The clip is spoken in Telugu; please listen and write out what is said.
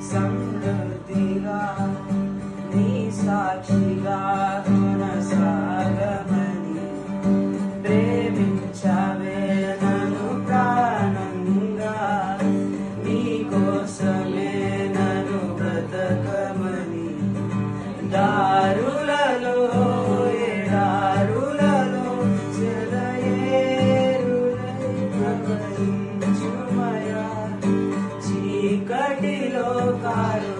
సమృద్ధిగా నీ సాక్షిగా కొనసాగమని ప్రేమించవే నన్ను ప్రాణంగా నీ కోసమే నన్ను బ్రతకమని దారులలో ఎడారులలో సెలయేరులై ప్రవహించుమయా చీకటిలో కారు